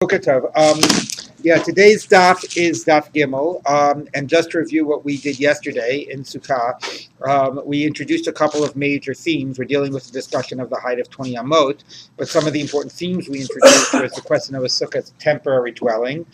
Okay, Tov. Today's daf is daf Gimel, and just to review what we did yesterday in Succah, we introduced a couple of major themes. We're dealing with the discussion of the height of 20 amot, but some of the important themes we introduced was the question of a sukkah's temporary dwelling,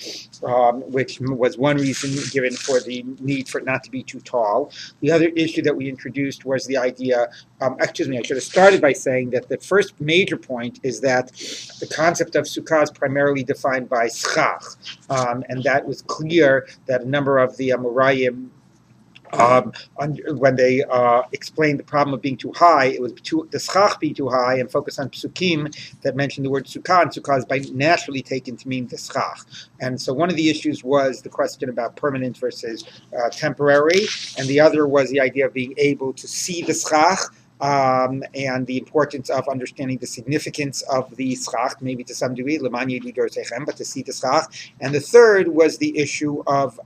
which was one reason given for the need for it not to be too tall. The other issue that we introduced was the idea, I should have started by saying that the first major point is that the concept of Sukkah is primarily defined by Succah. And that was clear that a number of the Amorayim, when they explained the problem of being too high, it was the schach being too high and focus on psukim that mentioned the word sukkah, and sukkah is by naturally taken to mean the schach. And so one of the issues was the question about permanent versus temporary, and the other was the idea of being able to see the schach, and the importance of understanding the significance of the schach, maybe to some degree, but to see the schach. And the third was the issue of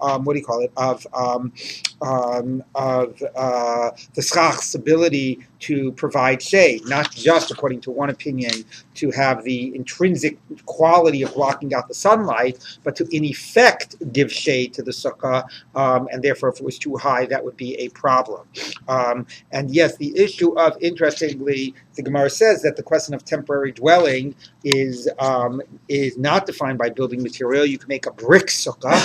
the schach's ability to provide shade, not just according to one opinion to have the intrinsic quality of blocking out the sunlight, but to in effect give shade to the sukkah, and therefore if it was too high, that would be a problem. And yes, the issue of, interestingly, the Gemara says that the question of temporary dwelling is not defined by building material. You can make a brick sukkah,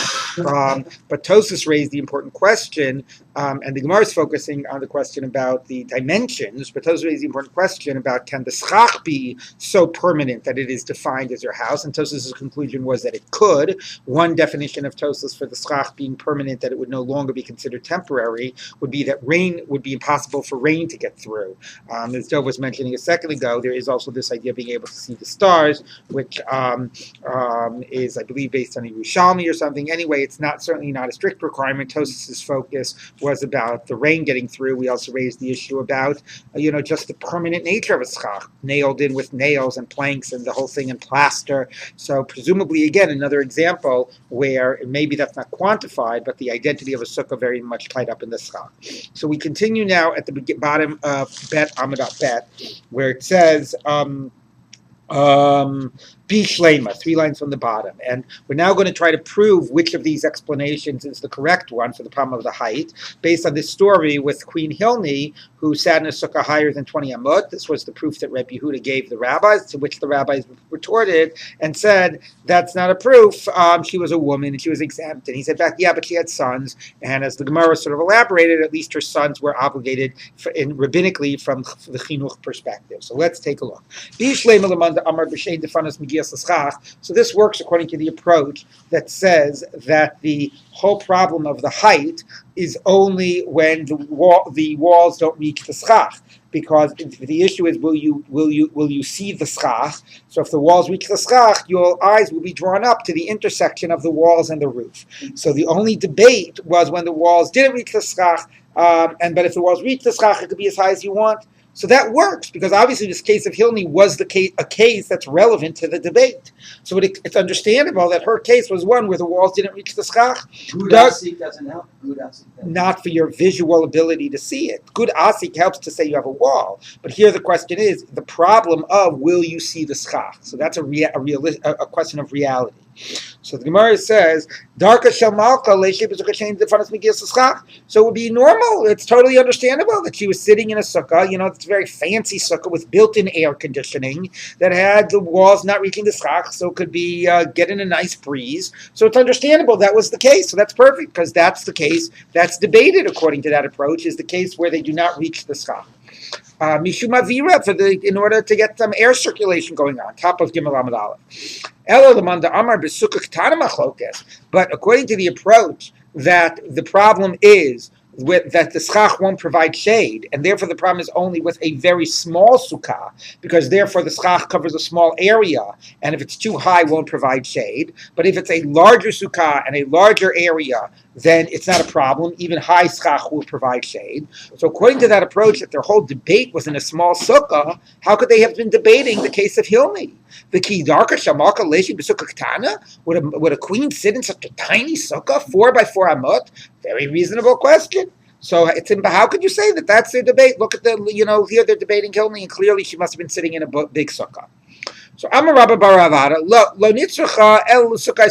but Tosfos raised the important question, and the Gemara is focusing on the question about the dimensions, but Tosfos raised the important question about, can the schach be so permanent that it is defined as your house? And Tosfos' conclusion was that it could. One definition of Tosfos for the schach being permanent, that it would no longer be considered temporary, would be that rain would be impossible for rain to get through. As Dov was mentioning a second ago, there is also this idea of being able to see the stars, which is, I believe, based on a Yerushalmi or something. Anyway, it's certainly not a strict requirement. Tosfos' focus was about the rain getting through. We also raised the issue about, just the permanent nature of a schach, nailed in with nails and planks and the whole thing in plaster. So presumably, again, another example where maybe that's not quantified, but the identity of a sukkah very much tied up in the schach. So we continue now at the bottom of Bet Amidat Bet, where it says, Be Shlema, 3 lines from the bottom. And we're now going to try to prove which of these explanations is the correct one for the problem of the height, based on this story with Queen Hilni, who sat in a sukkah higher than 20 amot. This was the proof that Rabbi Yehuda gave the rabbis, to which the rabbis retorted and said, that's not a proof. She was a woman and she was exempt. And he said back, yeah, but she had sons. And as the Gemara sort of elaborated, at least her sons were obligated rabbinically from the chinuch perspective. So let's take a look. So this works according to the approach that says that the whole problem of the height is only when the walls don't reach the schach, because the issue is will you see the schach? So if the walls reach the schach, your eyes will be drawn up to the intersection of the walls and the roof. So the only debate was when the walls didn't reach the schach, but if the walls reach the schach, it could be as high as you want. So that works, because obviously this case of Hilni was a case that's relevant to the debate. So it's understandable that her case was one where the walls didn't reach the schach. Good asik doesn't help. Good asik doesn't. Not for your visual ability to see it. Good asik helps to say you have a wall. But here the question is the problem of, will you see the schach? So that's a question of reality. So the Gemara says, Darka Shamalka So it would be normal, it's totally understandable that she was sitting in a sukkah, it's a very fancy sukkah with built-in air conditioning that had the walls not reaching the schach, so it could be getting a nice breeze. So it's understandable that was the case. So that's perfect, because that's the case that's debated according to that approach, is the case where they do not reach the schach. Mishum Avira, in order to get some air circulation going on, top of Gimel Amud Aleph. But according to the approach that the problem is that the schach won't provide shade, and therefore the problem is only with a very small sukkah, because therefore the schach covers a small area, and if it's too high, won't provide shade. But if it's a larger sukkah and a larger area, then it's not a problem. Even high schach will provide shade. So according to that approach, that their whole debate was in a small sukkah, how could they have been debating the case of Hilni? The key darka shamaka leshi b'sukkah ktana? Would a queen sit in such a tiny sukkah, 4 by 4 amot? Very reasonable question. So how could you say that that's their debate? Look at here they're debating Hilni, and clearly she must have been sitting in a big sukkah. So Amar Rabba Baravada, lo nitzracha el sukkah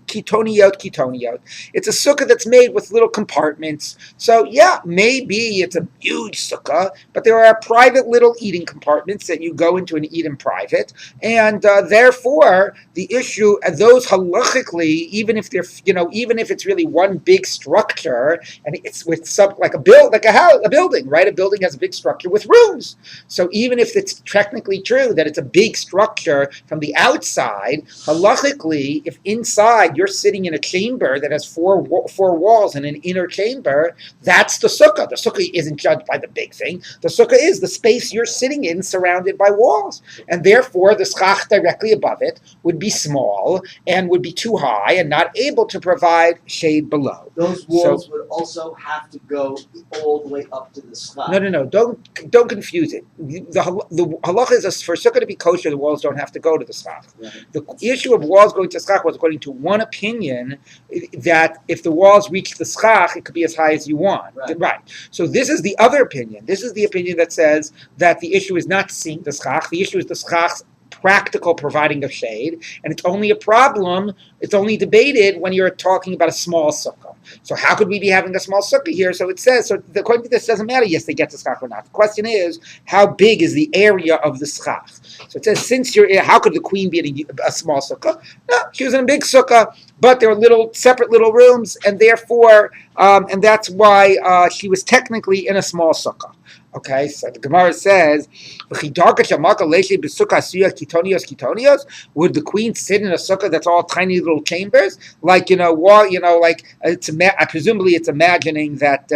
kitoniot. It's a sukkah that's made with little compartments. So yeah, maybe it's a huge sukkah, but there are private little eating compartments that you go into and eat in private, and therefore the issue, those halachically, even if they're even if it's really one big structure and it's with like a house, a building, right? A building has a big structure with rooms. So even if it's technically true that it's a big structure from the outside, halachically, if inside you're sitting in a chamber that has four walls and an inner chamber, that's the sukkah. The sukkah isn't judged by the big thing. The sukkah is the space you're sitting in surrounded by walls. And therefore, the schach directly above it would be small and would be too high and not able to provide shade below. Those walls would also have to go all the way up to the schach. No. Don't confuse it. The halacha is for sukkah to be kosher, the walls don't have to go to the schach. Right. The issue of walls going to schach was, according to one opinion, that if the walls reach the schach, it could be as high as you want. Right. So this is the other opinion. This is the opinion that says that the issue is not seeing the schach. The issue is the schach's practical providing of shade, and it's only a problem, it's only debated when you're talking about a small sukkah. So how could we be having a small sukkah here? So it says, so according to this, doesn't matter, yes, they get the schach or not. The question is, how big is the area of the schach? So it says, how could the queen be in a small sukkah? No, she was in a big sukkah, but there were separate little rooms, and therefore, and that's why she was technically in a small sukkah. Okay, so the Gemara says, would the queen sit in a sukkah that's all tiny little chambers? Presumably it's imagining that,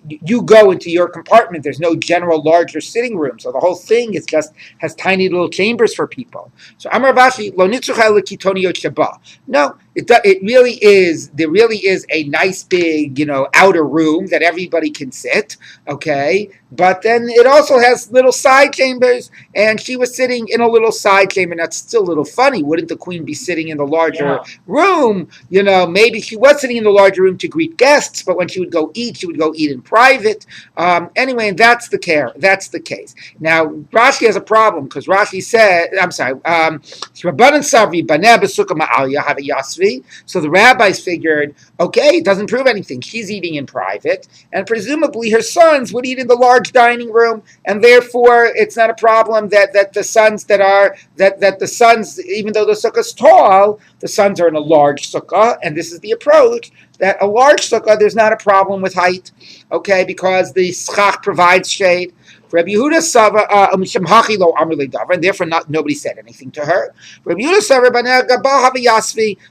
you go into your compartment, there's no general larger sitting room, so the whole thing has tiny little chambers for people. So Amar Vashi, lo nitzucha lekitoniot shaba. No, it really is, there really is a nice big, outer room that everybody can sit, okay? But then it also has little side chambers, and she was sitting in a little side chamber. That's still a little funny. Wouldn't the queen be sitting in the larger room? Maybe she was sitting in the larger room to greet guests, but when she would go eat in private. Anyway, that's the case. Now, Rashi has a problem, because Rashi said, so the rabbis figured, okay, it doesn't prove anything. She's eating in private, and presumably her sons would eat in the large dining room, and therefore it's not a problem that the sons even though the sukkah is tall, the sons are in a large sukkah, and this is the approach that a large sukkah, there's not a problem with height, okay, because the schach provides shade. Rabbi Yehuda Sava and therefore nobody said anything to her. Rabbi Yehuda Sava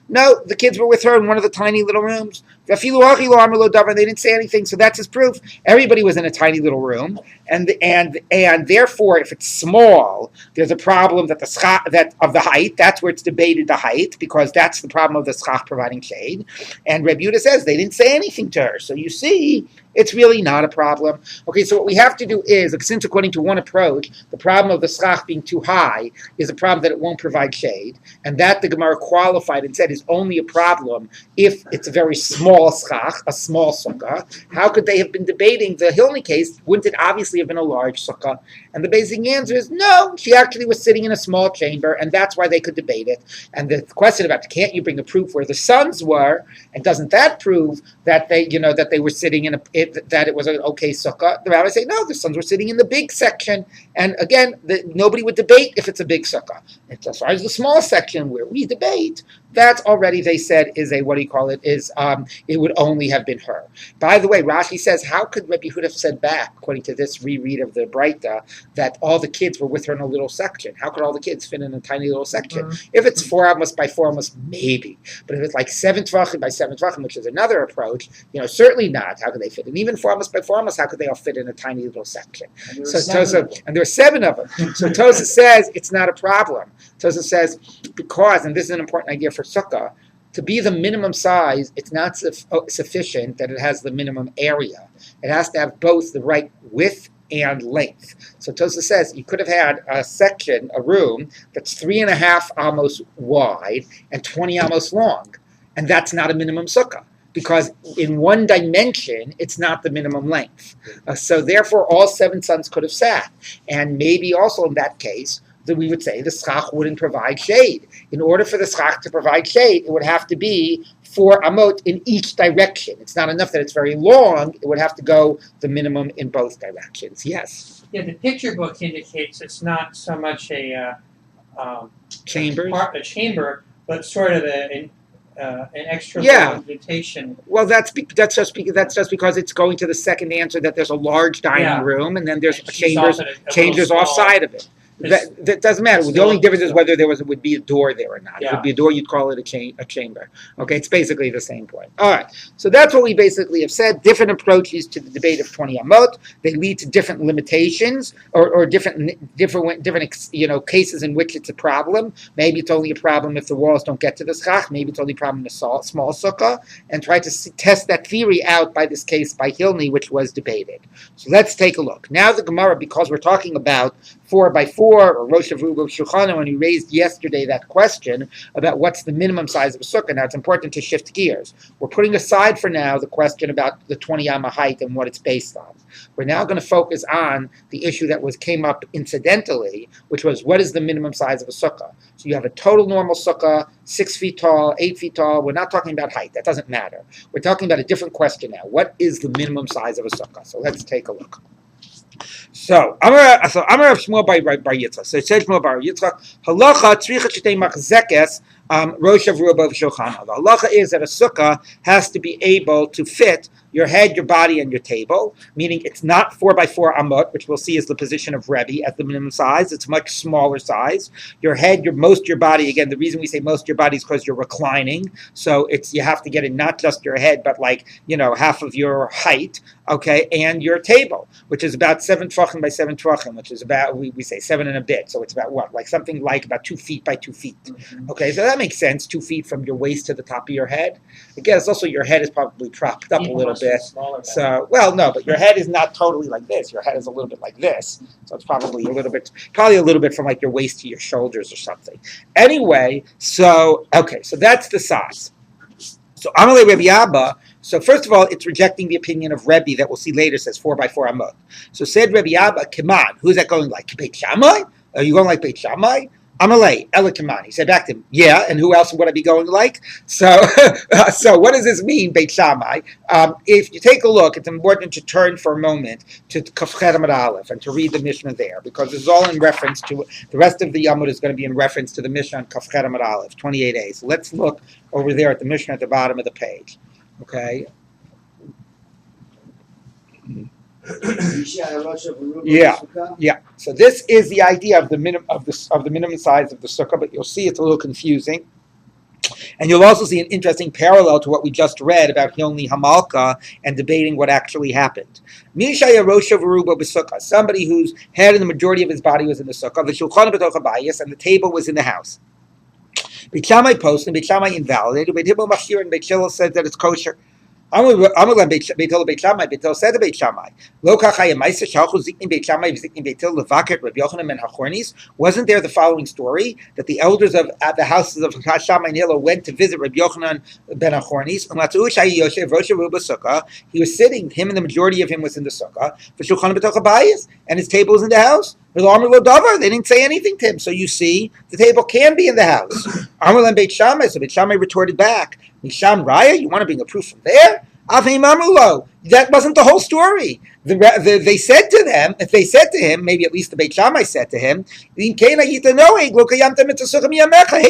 no, the kids were with her in one of the tiny little rooms. And they didn't say anything, so that's his proof. Everybody was in a tiny little room, and therefore, if it's small, there's a problem that of the height. That's where it's debated, the height, because that's the problem of the schach providing shade. And Rabbi Yehuda says they didn't say anything to her, so you see, it's really not a problem. Okay, so what we have to do is, since according to one approach, the problem of the schach being too high is a problem that it won't provide shade, and that the Gemara qualified and said is only a problem if it's a very small schach, a small sukkah. How could they have been debating the Hilni case? Wouldn't it obviously have been a large sukkah? And the basic answer is no, she actually was sitting in a small chamber, and that's why they could debate it. And the question about can't you bring a proof where the sons were, and doesn't that prove that they were sitting in that it was an okay sukkah? The rabbis say no, the sons were sitting in the big section, and again, nobody would debate if it's a big sukkah. It's as far as the small section where we debate, that's already, they said, is a, it would only have been her. By the way, Rashi says, how could Rabbi Yehuda have said back, according to this reread of the Breita, that all the kids were with her in a little section? How could all the kids fit in a tiny little section? Mm-hmm. If it's 4 amos by 4 amos, maybe. But if it's like 7 tvachim by 7 tvachim, which is another approach, certainly not. How could they fit? And even 4 amos by 4 amos, how could they all fit in a tiny little section? And there are 7 of them. So Tosa says it's not a problem. Tosa says, because, and this is an important idea for sukkah, to be the minimum size, it's not sufficient that it has the minimum area. It has to have both the right width and length. So Tosa says you could have had a section, a room, that's 3.5 amos wide and 20 amos long. And that's not a minimum sukkah, because in one dimension, it's not the minimum length. So therefore, all 7 sons could have sat. And maybe also in that case, we would say the schach wouldn't provide shade. In order for the schach to provide shade, it would have to be 4 amot in each direction. It's not enough that it's very long. It would have to go the minimum in both directions. Yes. Yeah, the picture book indicates it's not so much a chamber, but sort of an extra invitation. Well, that's just because it's going to the second answer that there's a large dining room and then there's chambers offside of it. That doesn't matter. The only difference is whether would be a door there or not. If it would be a door, you'd call it a chamber. Okay, it's basically the same point. All right, so that's what we basically have said. Different approaches to the debate of 20 amot. They lead to different limitations or different cases in which it's a problem. Maybe it's only a problem if the walls don't get to the schach. Maybe it's only a problem in a small sukkah. And try to test that theory out by this case by Hilni, which was debated. So let's take a look. Now the Gemara, because we're talking about 4x4 or Rosh Hashanah Shulchan, when we raised yesterday that question about what's the minimum size of a sukkah. Now it's important to shift gears. We're putting aside for now the question about the 20 amma height and what it's based on. We're now going to focus on the issue that came up incidentally, which was what is the minimum size of a sukkah. So you have a total normal sukkah, 6 feet tall, 8 feet tall. We're not talking about height. That doesn't matter. We're talking about a different question now. What is the minimum size of a sukkah? So let's take a look. So, Amar Rav Shmuel Bar Yitzchak. So it says Shmuel Bar Yitzchak, Halacha tzricha shetei machzekes Rosh Hashanah Shulchan. The halacha is that a sukkah has to be able to fit your head, your body, and your table, meaning it's not 4x4 amot, which we'll see is the position of Rabbi at the minimum size. It's much smaller size. Your head, most of your body, again, the reason we say most of your body is because you're reclining. So you have to get in not just your head, but half of your height, okay, and your table, which is about 7 tvachim by 7 tvachim, which is about, we say 7 and a bit. So it's about what? Something like about 2 feet by 2 feet. Mm-hmm. Okay, so that makes sense, 2 feet from your waist to the top of your head. Again, it's also your head is probably propped up a little bit. So, no, but your head is not totally like this. Your head is a little bit like this. So it's probably a little bit from your waist to your shoulders or something. Anyway, so that's the size. So Amalei Rabbi Abba. So first of all, it's rejecting the opinion of Rabbi that we'll see later says 4x4 amot. So said Rabbi Abba, Kiman, who's that going like? Beit Shammai? Are you going like Beit Shammai? Amalei, Ela Kiman. He said back to him, yeah, and who else would I be going like? So what does this mean, Beit Shammai? If you take a look, it's important to turn for a moment to Kafchet Amud Aleph and to read the Mishnah there, because this is all in reference to, the rest of the Yamud is going to be in reference to the Mishnah on Kafchet Amud Aleph, 28a. So let's look over there at the Mishnah at the bottom of the page. Okay. Yeah. So this is the idea of the minimum size of the sukkah, but you'll see it's a little confusing, and you'll also see an interesting parallel to what we just read about Hilni Hamalka and debating what actually happened. Somebody whose head and the majority of his body was in the sukkah, and the table was in the house. Beit Shammai post and Beit Shammai invalidated. Beit Hillel machshir and Beit Hillel said that it's kosher. Beit Hillel said to Beit Shammai, wasn't there the following story that the elders at the houses of Shammai and Hillel went to visit Rabbi Yochanan ben Achornis? He was sitting, him and the majority of him was in the sukkah, and his table was in the house. They didn't say anything to him. So you see, the table can be in the house. So Beit Shammai retorted back, Misham Raya, you want to bring a proof from there? That wasn't the whole story. They said to them, if they said to him, maybe at least the Beit Shammai said to him, hey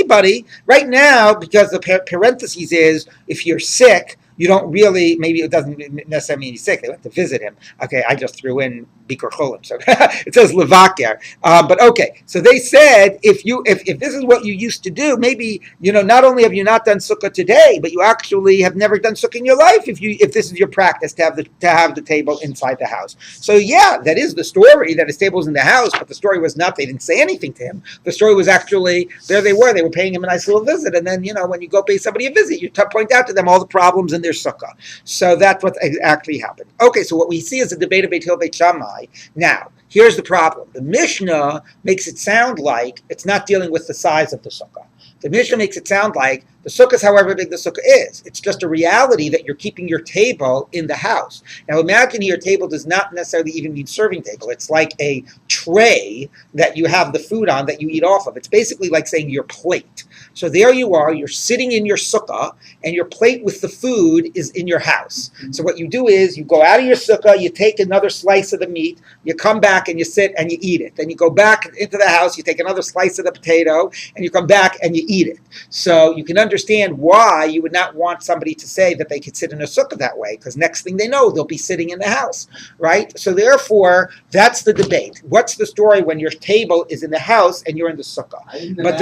buddy, right now, because the parentheses is, if you're sick, you don't really, maybe it doesn't necessarily mean he's sick. They went to visit him. Okay, I just threw in Bikur Cholim. So it says Levaker. But okay, so they said, if this is what you used to do, maybe, not only have you not done Sukkah today, but you actually have never done Sukkah in your life if this is your practice to have the table inside the house. So yeah, that is the story, that his table was in the house, but the story was not, they didn't say anything to him. The story was actually, there they were paying him a nice little visit, and then, when you go pay somebody a visit, you point out to them all the problems in their sukkah. So that's what actually happened. Okay, so what we see is a debate of Beit Hillel, Beit Shammai. Now, here's the problem. The Mishnah makes it sound like it's not dealing with the size of the sukkah. The Mishnah makes it sound like the sukkah is however big the sukkah is. It's just a reality that you're keeping your table in the house. Now imagine your table does not necessarily even mean serving table. It's like a tray that you have the food on that you eat off of. It's basically like saying your plate. So there you are, you're sitting in your sukkah, and your plate with the food is in your house. So what you do is you go out of your sukkah, you take another slice of the meat, you come back and you sit and you eat it. Then you go back into the house, you take another slice of the potato, and you come back and you eat it. So you can understand why you would not want somebody to say that they could sit in a sukkah that way, because next thing they know, they'll be sitting in the house, right? So therefore, that's the debate. What's the story when your table is in the house and you're in the sukkah? But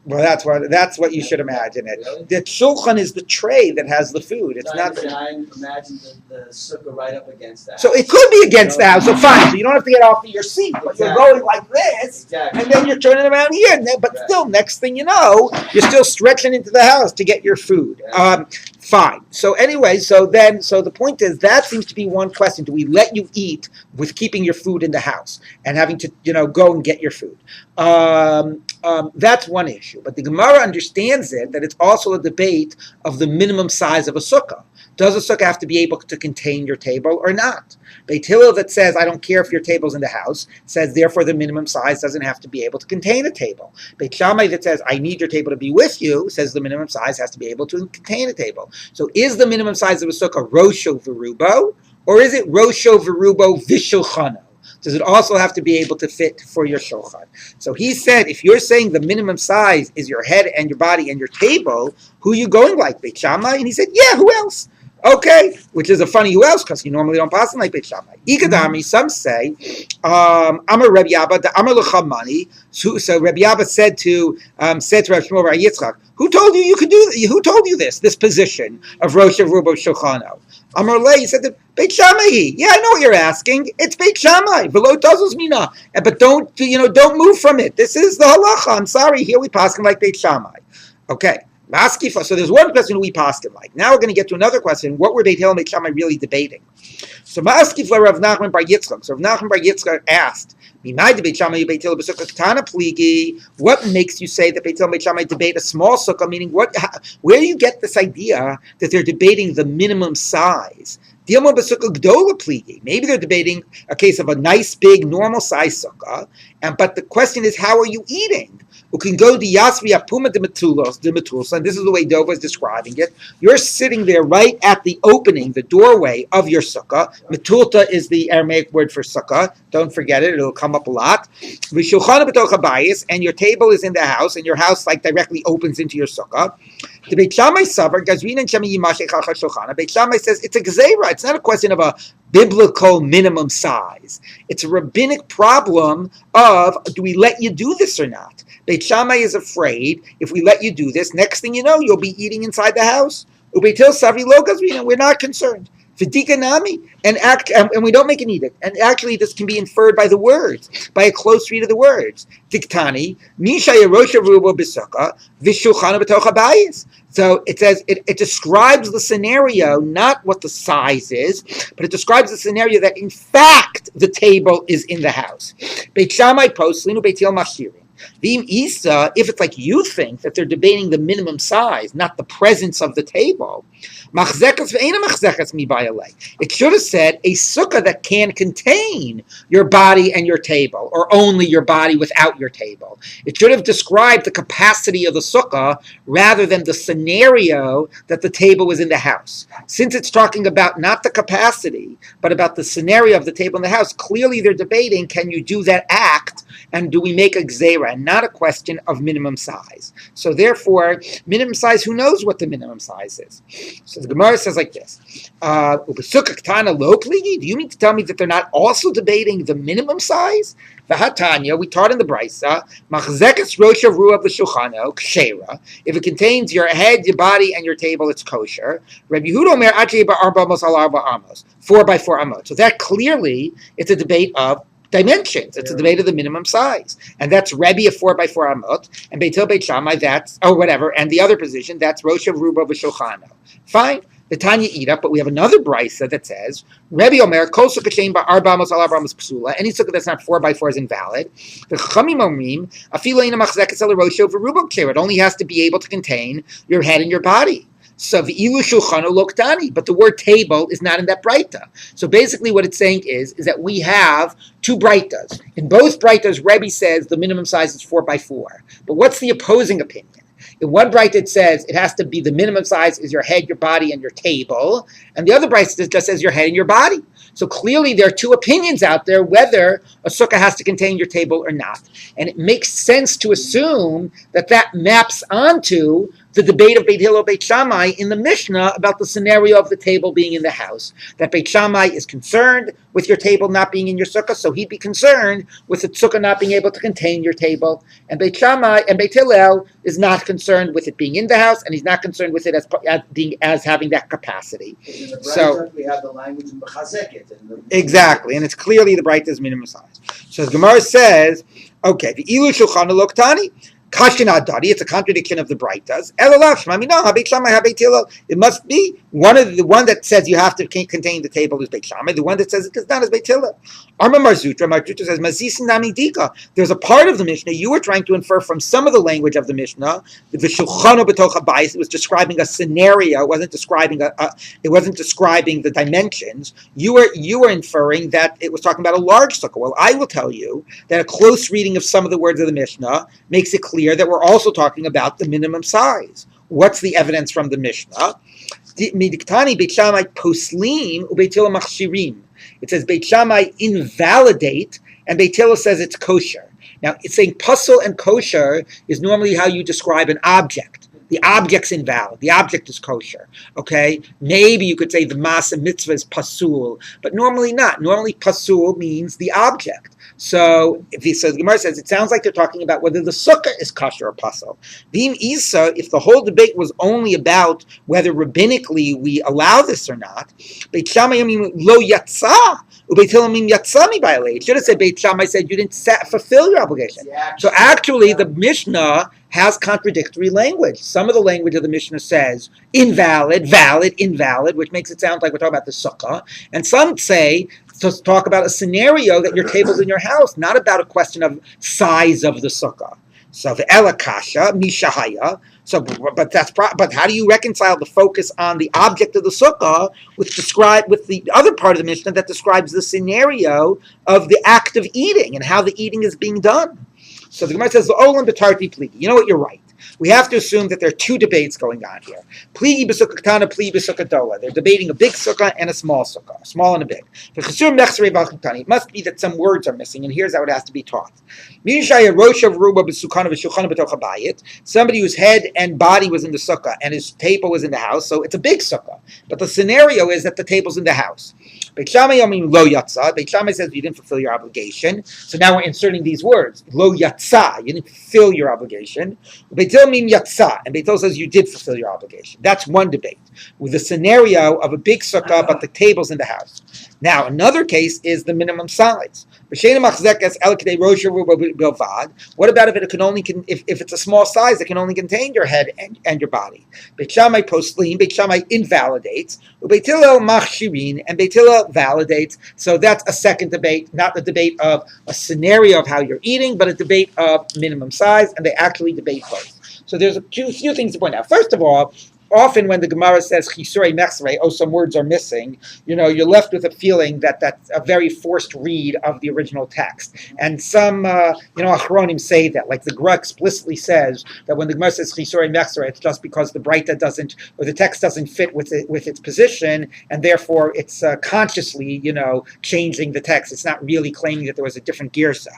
well, that's what you should imagine it. Really? The shulchan is the tray that has the food. It's not. I imagine the sukkah right up against that. So it could be against the house. So fine. So you don't have to get off of your seat, but you're going like this, and then you're turning around here. But still, next thing you know, you're still stretching into the house to get your food. Fine. So anyway, so the point is that seems to be one question: do we let you eat with keeping your food in the house and having to go and get your food? That's one issue. But the Gemara understands it that it's also a debate of the minimum size of a sukkah. Does a sukkah have to be able to contain your table or not? Beit Hillel that says, I don't care if your table's in the house, says, therefore the minimum size doesn't have to be able to contain a table. Beit Shammai that says, I need your table to be with you, says the minimum size has to be able to contain a table. So is the minimum size of a sukkah Rosho Verubo, or is it Rosho Verubo Vishulchano? Does it also have to be able to fit for your shulchan? So he said, if you're saying the minimum size is your head and your body and your table, who are you going like, Beit Shammai? And he said, yeah, who else? Okay, which is a funny who else, because you normally don't pass them like Beit Shammai. Ikadami, some say, Amar Rabbi Abba, the Amar Lechamani. So Rabbi Abba said to Rav Shmuel Bar Yitzchak, who told you could do? Who told you this position of Rosh Rubo Shochano? Amar Le, he said to Beit Shammai. Yeah, I know what you're asking. It's Beit Shammai. Velo tazos mina. But don't move from it. This is the halacha. I'm sorry. Here we pass him like Beit Shammai. Okay. So there's one question who we passed him like. Now we're going to get to another question. What were Beit Hillel and Beit Shammai really debating? So Ma'askif Rav Nachman Bar Yitzchak. So Rav Nachman Bar Yitzchak asked, what makes you say that Beit Hillel and Beit Shammai debate a small sukkah? Meaning, where do you get this idea that they're debating the minimum size? Maybe they're debating a case of a nice, big, normal size sukkah, but the question is, how are you eating? You can go to Yasvi Apuma de Metulos, and this is the way Dova is describing it. You're sitting there right at the opening, the doorway of your sukkah. Metulta is the Aramaic word for sukkah. Don't forget it; it'll come up a lot. And your table is in the house, and your house directly opens into your sukkah. The Beit Shammai Savar, Gazrin and Shemi Yimashech Al Shochana. Beit Shammai says it's a gzeira. It's not a question of a biblical minimum size. It's a rabbinic problem of, do we let you do this or not? Beit Shammai is afraid, if we let you do this, next thing you know, you'll be eating inside the house. Ubeit Hillel Savi Lo Gazrin, we're not concerned. V'dika nami, and we don't make an edict. And actually, this can be inferred by the words, by a close read of the words. Diktani, Misha Yerosha Rubo B'Sukkah, V'Shulchana B'Toch HaBayis. So it says, it describes the scenario, not what the size is, but it describes the scenario that, in fact, the table is in the house. Beit Shammai Poslinu Beit Hillel Mashirin. If it's like you think that they're debating the minimum size, not the presence of the table, it should have said a sukkah that can contain your body and your table, or only your body without your table. It should have described the capacity of the sukkah rather than the scenario that the table was in the house. Since it's talking about not the capacity, but about the scenario of the table in the house, clearly they're debating, can you do that act, and do we make a gzeira, and not a question of minimum size. So therefore, minimum size, who knows what the minimum size is? So the Gemara says like this, do you mean to tell me that they're not also debating the minimum size? V'hatanya, we taught in the Brisa, machzekes rosha ruah v'shulchano kshera. If it contains your head, your body, and your table, it's kosher. Rabbi Yehuda omer achei ba'arba amos al arba amos, 4 by 4 amot. So that clearly, it's a debate of dimensions. It's a debate of the minimum size. And that's Rabbi of 4 by 4 amot, and Beit Hillel Beit Shammai, that's, or whatever, and the other position, that's Rosh Ruba V'Shulchano. Fine. the Tanya Ida, but we have another brisa that says, Rabbi Omer, Kol Sukkah Shein Ba'arba Amos Al Arba Amos Psula, any sukkah that's not 4x4 is invalid. The Chachamim Omrim, Afilu Eina Machzekes Al Rosho V'Rubo K'Sher, it only has to be able to contain your head and your body. So V'ilu Shulchanu Loktani, but the word table is not in that brita. So basically what it's saying is that we have two britas. In both britas, Rabbi says the minimum size is 4x4. But what's the opposing opinion? In one brite it says it has to be the minimum size is your head, your body, and your table. And the other brite just says your head and your body. So clearly there are two opinions out there whether a sukkah has to contain your table or not. And it makes sense to assume that that maps onto the debate of Beit Hillel Beit Shammai in the Mishnah about the scenario of the table being in the house. That Beit Shammai is concerned with your table not being in your sukkah, so he'd be concerned with the sukkah not being able to contain your table. And Beit Shammai and Beit Hillel is not concerned with it being in the house, and he's not concerned with it as having that capacity. In the So we have the language in Mechazeket. exactly, and it's clearly the brightest minimum size. So the Gemara says, okay, the ilu shulchan loktani. It's a contradiction of the Brightas. It must be the one that says you have to contain the table is Beit Shammai. The one that says it is not is Beit Hillel. Arma Marzutra says Mazisin Nami Dika. There's a part of the Mishnah you were trying to infer from some of the language of the Mishnah. The Shulchano B'toch HaBayis. It was describing a scenario. It wasn't describing the dimensions. You were inferring that it was talking about a large sukkah. Well, I will tell you that a close reading of some of the words of the Mishnah makes it clear that we're also talking about the minimum size. What's the evidence from the Mishnah? It says Beit Shammai invalidate, and Beit Hillel says it's kosher. Now, it's saying puzzle and kosher is normally how you describe an object. The object's invalid. The object is kosher. Okay? Maybe you could say the masa mitzvah is pasul, but normally not. Normally pasul means the object. So the Gemara says it sounds like they're talking about whether the sukkah is kosher or pasul. V'im isa, if the whole debate was only about whether rabbinically we allow this or not, Beit Shammai lo yatsa. It should have said Beit Shammai said you didn't fulfill your obligation. So actually the Mishnah has contradictory language. Some of the language of the Mishnah says invalid, valid, invalid, which makes it sound like we're talking about the sukkah. And some say to talk about a scenario that your table's in your house, not about a question of size of the sukkah. So the elakasha, mishahaya. So, but how do you reconcile the focus on the object of the sukkah with the other part of the Mishnah that describes the scenario of the act of eating and how the eating is being done? So the Gemara says, "Olam b'tarti pligi." You know what? You're right. We have to assume that there are two debates going on here. Pligi b'sukkah katana, pligi b'sukkah dola. They're debating a big sukkah and a small sukkah, small and a big. It must be that some words are missing, and here's how it has to be taught. Somebody whose head and body was in the sukkah and his table was in the house, so it's a big sukkah. But the scenario is that the table's in the house. Beit Shammai lo yatsa. Beit Shammai says you didn't fulfill your obligation. So now we're inserting these words. Lo yatsa. You didn't fulfill your obligation. Beit Hillel yatsa. And Beit Hillel says you did fulfill your obligation. That's one debate. With the scenario of a big sukkah, but the table's in the house. Now, another case is the minimum size. What about if it can only if it's a small size, it can only contain your head and your body? Beit Shammai poslim, Beit Shammai invalidates, Beit Hillel machshirin, and Beit Hillel validates. So that's a second debate, not the debate of a scenario of how you're eating, but a debate of minimum size, and they actually debate both. So there's a few things to point out. First of all, often when the Gemara says chisurei mechsrei, some words are missing, you're left with a feeling that that's a very forced read of the original text. And some, achronim say that, like the Gra explicitly says that when the Gemara says chisurei mechsrei, it's just because the Breita doesn't, or the text doesn't fit with its position, and therefore it's consciously, changing the text. It's not really claiming that there was a different girsa.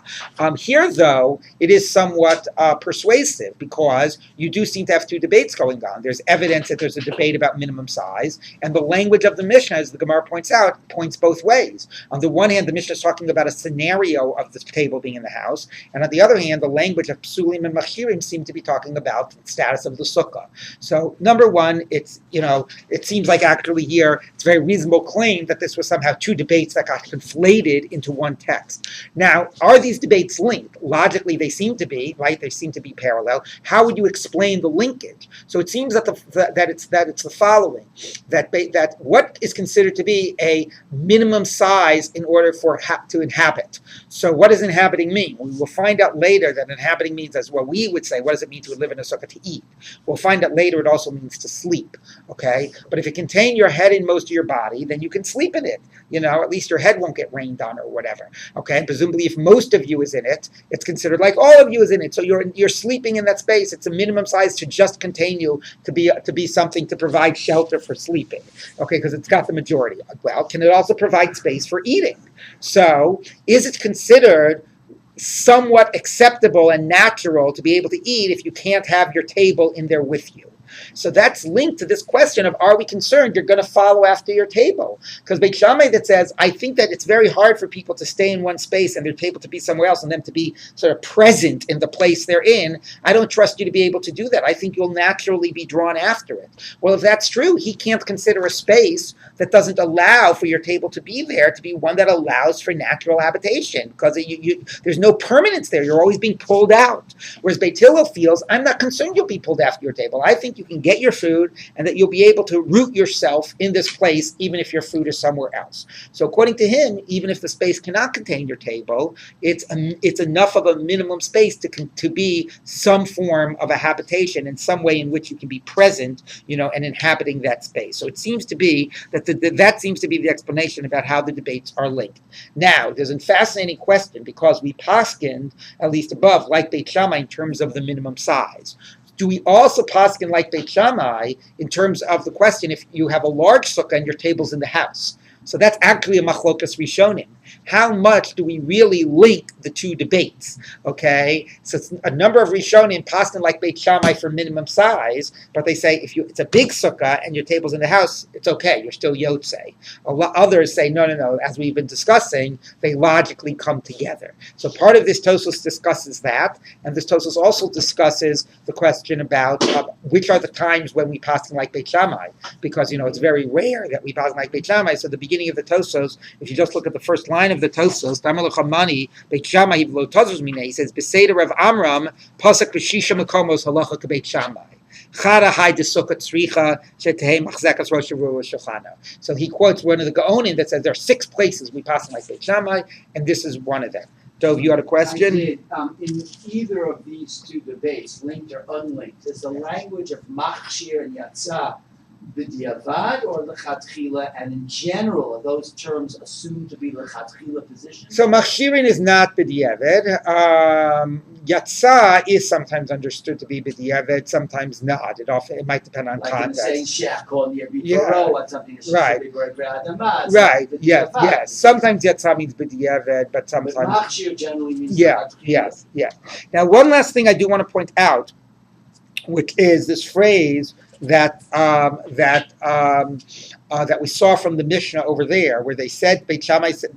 Here, though, it is somewhat persuasive because you do seem to have two debates going on. There's evidence that there's a debate about minimum size, and the language of the Mishnah, as the Gemara points out, points both ways. On the one hand, the Mishnah is talking about a scenario of the table being in the house, and on the other hand, the language of psulim and machirim seem to be talking about the status of the sukkah. So, number one, it seems like actually here it's a very reasonable claim that this was somehow two debates that got conflated into one text. Now, are these debates linked? Logically, they seem to be, right? They seem to be parallel. How would you explain the linkage? So it seems that it's the following: that what is considered to be a minimum size in order to inhabit. So what does inhabiting mean? We will find out later that inhabiting means, as what we would say, what does it mean to live in a sukkah? To eat. We'll find out later it also means to sleep. Okay, but if it contains your head and most of your body, then you can sleep in it. At least your head won't get rained on or whatever. Okay, and presumably if most of you is in it, it's considered like all of you is in it. So you're sleeping in that space. It's a minimum size to just contain you, to be something to provide shelter for sleeping. Okay, because it's got the majority. Well, can it also provide space for eating? So is it considered somewhat acceptable and natural to be able to eat if you can't have your table in there with you? So that's linked to this question of, are we concerned you're going to follow after your table? Because Beit Shammai that says, I think that it's very hard for people to stay in one space and their table to be somewhere else and them to be sort of present in the place they're in. I don't trust you to be able to do that. I think you'll naturally be drawn after it. Well, if that's true, he can't consider a space that doesn't allow for your table to be there to be one that allows for natural habitation, because there's no permanence there. You're always being pulled out. Whereas Beit Hillel feels, I'm not concerned you'll be pulled after your table. I think you can get your food and that you'll be able to root yourself in this place even if your food is somewhere else. So according to him, even if the space cannot contain your table, it's enough of a minimum space to be some form of a habitation in some way in which you can be present, and inhabiting that space. So it seems to be that seems to be the explanation about how the debates are linked. Now, there's a fascinating question, because we paskined, at least above, like Beit Shammai in terms of the minimum size. Do we also paskin like Beit Shammai in terms of the question if you have a large sukkah and your table's in the house? So that's actually a machlokas rishonim. How much do we really link the two debates? Okay, so it's a number of rishonim paskin like Beit Shammai for minimum size, but they say if it's a big sukkah and your table's in the house, it's okay, you're still yotzei. Others say no. As we've been discussing, they logically come together. So part of this Tosfos discusses that, and this Tosfos also discusses the question about which are the times when we paskin like Beit Shammai, because it's very rare that we paskin like Beit Shammai. So the beginning of the Tosfos, if you just look at the first line of the Tosfos, Beit Shammai he says Beseder Rav Amram Pasuk B'Shisha Makomos Halacha K'Beit Shammai. So he quotes one of the Gaonim that says there are 6 places we pass like Beit Shammai, and this is one of them. Dov, you had a question? I did. In either of these two debates, linked or unlinked, is the language of Machshir and Yatzah b'diavad or lechatchila, and in general, are those terms assumed to be lechatchila positions? So machshirin is not b'diavad. Yatzah is sometimes understood to be b'diavad, sometimes not. It might depend on context. Like in saying shech on the Abitaro, something is right. Right. Yes. Sometimes yatzah means b'diavad, but sometimes. But machshir generally means yes. Now, one last thing I do want to point out, which is this phrase that we saw from the Mishnah over there, where they said Beit Shammai said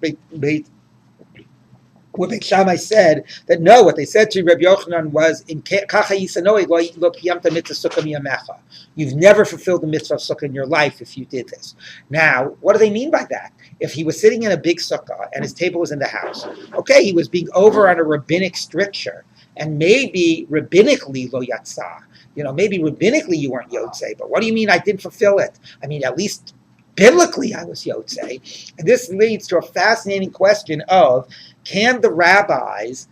that no, what they said to Rabbi Yochanan was in Kacha Yisanoi lo kiyamta mitzvah sukkah miyamecha. You've never fulfilled the mitzvah of sukkah in your life if you did this. Now, what do they mean by that? If he was sitting in a big sukkah and his table was in the house, okay, he was being over on a rabbinic stricture, and maybe rabbinically lo yatzah. Maybe rabbinically you weren't yotzei, but what do you mean I didn't fulfill it? I mean, at least biblically I was yotzei. And this leads to a fascinating question of, can the rabbis,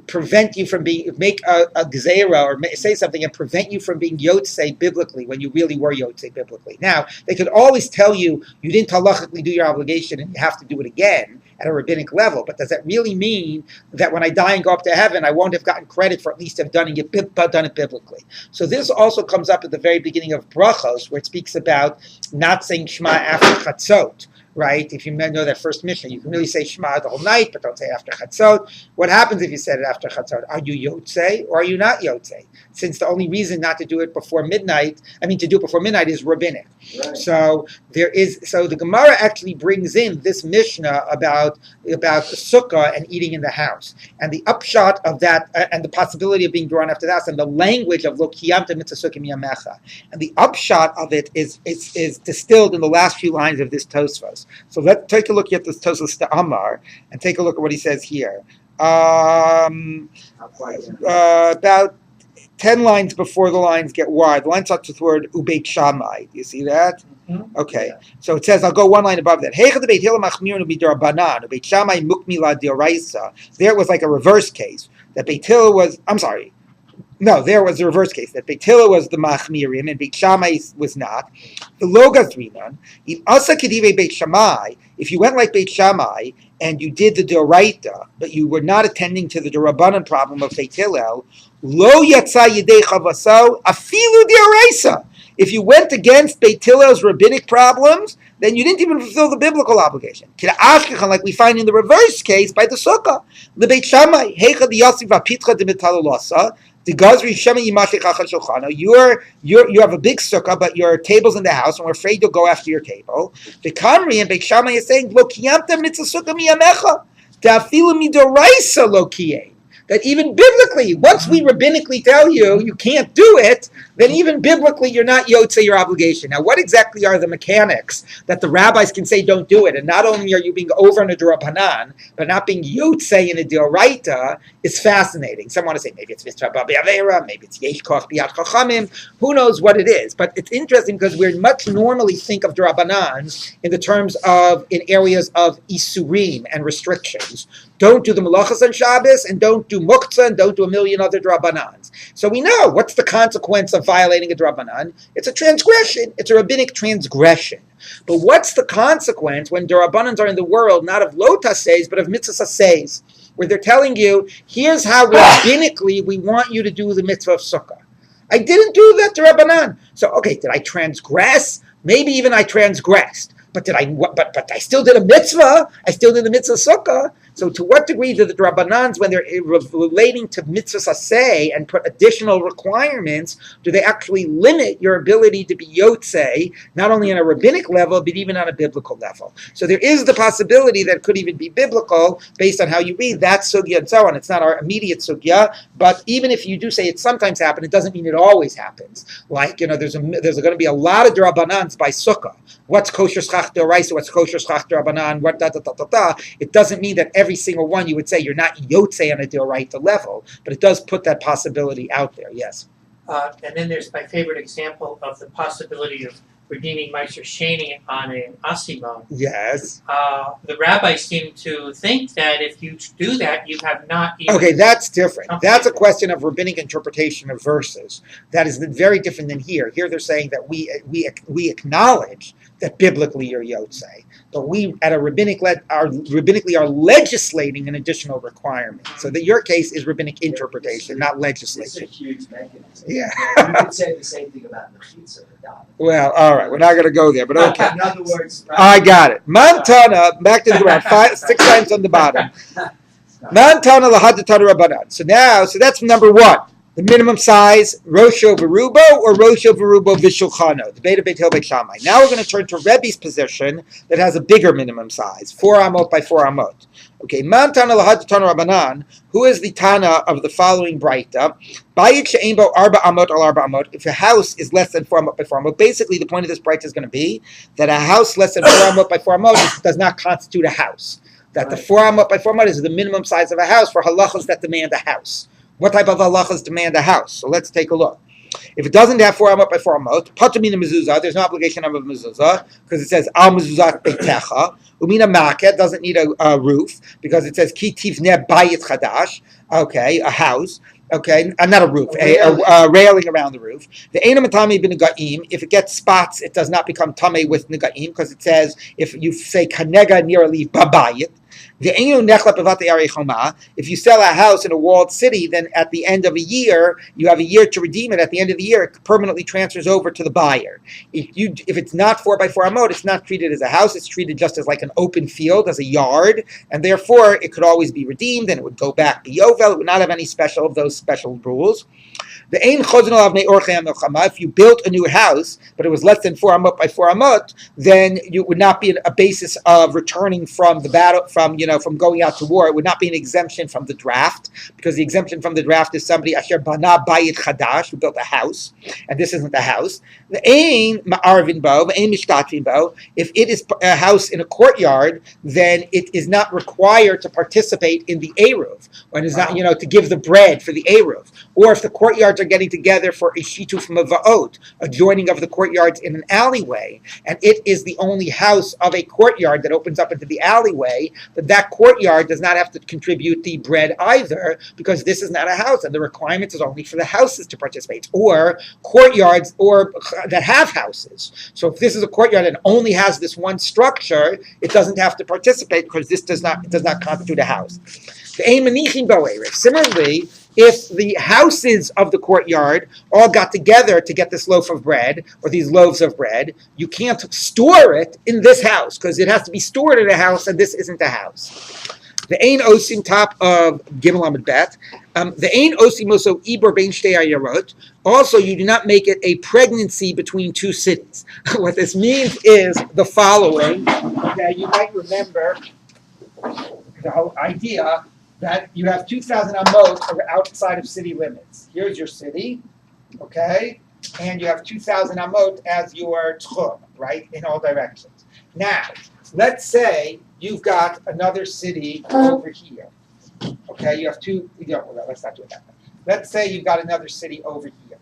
prevent you from make a gzeira or say something and prevent you from being yotzei biblically when you really were yotzei biblically? Now, they could always tell you didn't halachically do your obligation and you have to do it again at a rabbinic level, but does that really mean that when I die and go up to heaven, I won't have gotten credit for at least have done it biblically? So this also comes up at the very beginning of Brachos, where it speaks about not saying Shema after Chatzot. Right? If you know that first Mishnah, you can really say Shema the whole night, but don't say after Chatzot. What happens if you said it after Chatzot? Are you Yotzei or are you not Yotzei? Since the only reason not to do it before midnight, to do it before midnight is rabbinic. Right. So the Gemara actually brings in this Mishnah about the Sukkah and eating in the house. And the upshot of that, and the possibility of being drawn after that, and the language of Lo Kiyamta Mitzvah Sukkah Miyamecha. And the upshot of it is distilled in the last few lines of this Tosfos. So let's take a look at this Tosfos to Amar and take a look at what he says here. About 10 lines before the lines get wide. The line starts with the word Ubeit Shammai. Do you see that? Mm-hmm. Okay. Yeah. So it says, I'll go one line above that. Ubeit Shammai Mukmila Dioraisa. There was like a reverse case. That Beit Hillel was, I'm sorry. No, there was the reverse case. That Beit Hillel was the Machmirim and Beit Shammai was not. The Logas Rinan. If you went like Beit Shammai and you did the Doraita, but you were not attending to the Rabbanan problem of Beit Hillel, Lo yatsa yedei chavaso afilu dioraisa. If you went against Beit Hillel's rabbinic problems, then you didn't even fulfill the biblical obligation. Like we find in the reverse case by the Sukkah. The Beit Shammai, heicha diyasiv apitcha demitalolosa, the Gazri Shema Yimashikach Shulchano. You have a big sukkah, but your table's in the house, and we're afraid you'll go after your table. The Kamri and Beit Shammai is saying, Lo kiyamta mitzvah sukkah miyamecha, ta'afilu midoraisa lo kiyeh. That even biblically, once we rabbinically tell you you can't do it, then even biblically you're not yotze your obligation. Now, what exactly are the mechanics that the rabbis can say don't do it? And not only are you being over in a d'Rabbanan, but not being yotze in a d'oraita is fascinating. Some want to say maybe it's mitzvah b'avera, maybe it's yesh koch b'yad chachamim. Who knows what it is? But it's interesting because we much normally think of d'Rabbanans in the terms of in areas of isurim and restrictions. Don't do the malachas on Shabbos, and don't do muktzah, and don't do a million other drabbanans. So we know what's the consequence of violating a drabbanan. It's a transgression. It's a rabbinic transgression. But what's the consequence when drabbanans are in the world, not of lo taseis, but of mitzvah says, where they're telling you, here's how rabbinically we want you to do the mitzvah of sukkah. I didn't do that to Rabbanan. So, okay, did I transgress? Maybe even I transgressed. But I still did a mitzvah. I still did the mitzvah sukkah. So to what degree do the Rabbanans, when they're relating to mitzvah aseh and put additional requirements, do they actually limit your ability to be yotzei, not only on a rabbinic level, but even on a biblical level? So there is the possibility that it could even be biblical based on how you read that sugya and so on. It's not our immediate sugya, but even if you do say it sometimes happens, it doesn't mean it always happens. Like, there's going to be a lot of Rabbanans by sukkah. What's kosher schach d'oraisa? What's kosher schach d'Rabbanan? What It doesn't mean that every single one you would say you're not yotze on a d'oraita level, but it does put that possibility out there. Yes. And then there's my favorite example of the possibility of redeeming Meiser Sheni on an asimon. Yes. The rabbis seem to think that if you do that, you have not even... Okay, that's different. That's a question of rabbinic interpretation of verses. That is very different than here. Here they're saying that we acknowledge that biblically you're yotzei, but we at a rabbinically are legislating an additional requirement. So that your case is rabbinic interpretation, not legislation. It's a huge mechanism. Yeah. You could say the same thing about mechitza. Well, all right, we're not going to go there, but okay. In other words, right? I got it. Mantana, back to the Quran, 6 times on the bottom. Mantana lahadatana rabbanan. So that's number one. The minimum size, Rosho Verubo or Rosho Verubo Vishulchano, the Beit Hillel Beit Shammai. Now we're going to turn to Rebbe's position that has a bigger minimum size, 4 amot by 4 amot. Okay, Man Tana Lahad Tana Rabbanan, who is the Tana of the following Braita? Bayit She'embo Arba Amot al Arba Amot. If a house is less than 4 amot by 4 amot, basically the point of this Braita is going to be that a house less than 4 amot by 4 amot does not constitute a house. That the 4 amot by 4 amot is the minimum size of a house for halachas that demand a house. What type of halachas demand a house? So let's take a look. If it doesn't have 4 amot by 4 amot, patamina mezuzah, there's no obligation of a mezuzah because it says al mezuzah beitecha. Umina maket doesn't need a roof because it says ki tivneh bayit chadash. Okay, a house. Okay, not a roof, a railing around the roof. The ena matami b'negaim. If it gets spots, it does not become tamei with negaim because it says if you say kanega near a leaf babayit. If you sell a house in a walled city, then at the end of a year, you have a year to redeem it. At the end of the year, it permanently transfers over to the buyer. If it's not 4 by 4 amot, it's not treated as a house. It's treated just as like an open field, as a yard, and therefore it could always be redeemed, and it would go back to Yovel. It would not have any of those special rules. If you built a new house, but it was less than 4 amot by 4 amot, then it would not be a basis of returning from the battle, from from going out to war. It would not be an exemption from the draft, because the exemption from the draft is somebody asher bana bayit chadash, who built a house, and this isn't the house. The ain ma'arvin bo, the ain mishtatvin bo. If it is a house in a courtyard, then it is not required to participate in the eruv, when it's not, to give the bread for the eruv. Or if the courtyards are getting together for a shituf mava'ot, a joining of the courtyards in an alleyway, and it is the only house of a courtyard that opens up into the alleyway, then that courtyard does not have to contribute the bread either, because this is not a house, and the requirement is only for the houses to participate, or courtyards or that have houses. So if this is a courtyard and only has this one structure, it doesn't have to participate, because this does not constitute a house. Similarly, if the houses of the courtyard all got together to get this loaf of bread, or these loaves of bread, you can't store it in this house, because it has to be stored in a house, and this isn't a house. The Ein Osim, top of Gimel Amud Bet. The Ein Osim also Ibor Bein Shtei Ayarot. Also, you do not make it a pregnancy between two cities. What this means is the following. Okay, you might remember the whole idea that you have 2,000 amot outside of city limits. Here's your city, okay? And you have 2,000 amot as your tchum, right, in all directions. Now, let's say you've got another city over here. Okay, you have let's not do it that way. Let's say you've got another city over here.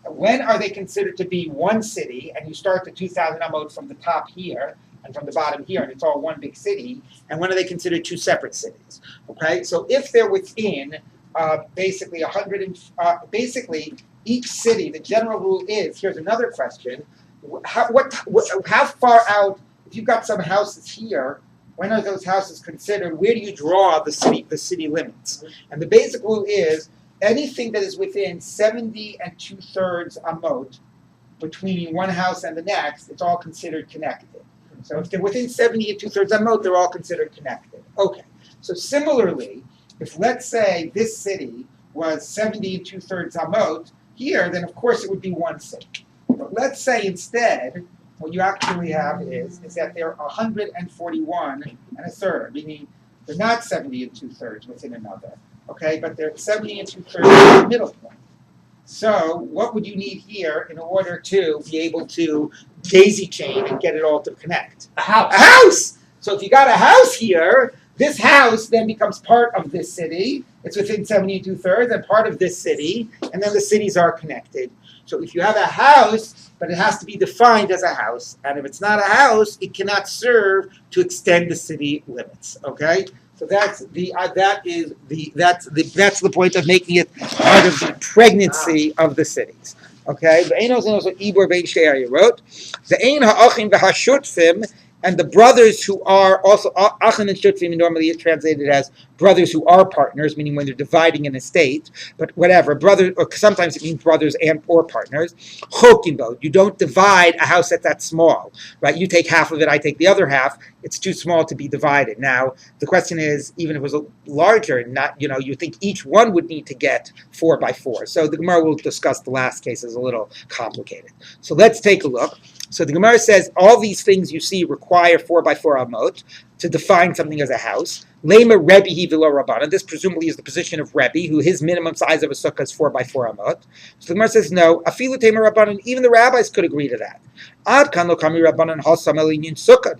When are they considered to be one city, and you start the 2,000 amot from the top here, and from the bottom here, and it's all one big city, and when are they considered two separate cities? Okay, so if they're within basically 100, basically each city, the general rule is, here's another question, how far out, if you've got some houses here, when are those houses considered, where do you draw the city limits? And the basic rule is, anything that is within 70 and 2/3 amot between one house and the next, it's all considered connected. So if they're within 70 and 2/3 amot, they're all considered connected. Okay. So similarly, if let's say this city was 70 and 2/3 amot here, then of course it would be one city. But let's say instead, what you actually have is that they're 141 and a third, meaning they're not 70 and 2/3 within another. Okay, but they're 70 and 2/3 in the middle point. So what would you need here in order to be able to daisy chain and get it all to connect? A house. A house! So if you got a house here, this house then becomes part of this city. It's within 70 and 2/3 and part of this city, and then the cities are connected. So if you have a house, but it has to be defined as a house, and if it's not a house, it cannot serve to extend the city limits. Okay? So that's the point of making it part of the pregnancy of the cities. Okay, the Ein also Ibor Bein Shtei Ayarot, the Ein Ha'achim v'Hashutfim, and the brothers who are also Achim and Shutfim. Normally it's translated as brothers who are partners, meaning when they're dividing an estate. But whatever, brothers, or sometimes it means brothers and or partners. Chokimbo, you don't divide a house that's that small, right? You take half of it, I take the other half. It's too small to be divided. Now the question is, even if it was larger, you think each one would need to get 4 by 4. So the Gemara will discuss the last case is a little complicated. So let's take a look. So the Gemara says all these things you see require 4 by 4 amot to define something as a house. Lema Rebbe hi v'lo Rabbanan. This presumably is the position of Rebbe, who his minimum size of a sukkah is 4 by 4 amot. So the Gemara says no. Afilu tema Rabbanan. Even the rabbis could agree to that. Ad kan lo kami Rabbanan hasam elinin sukkah.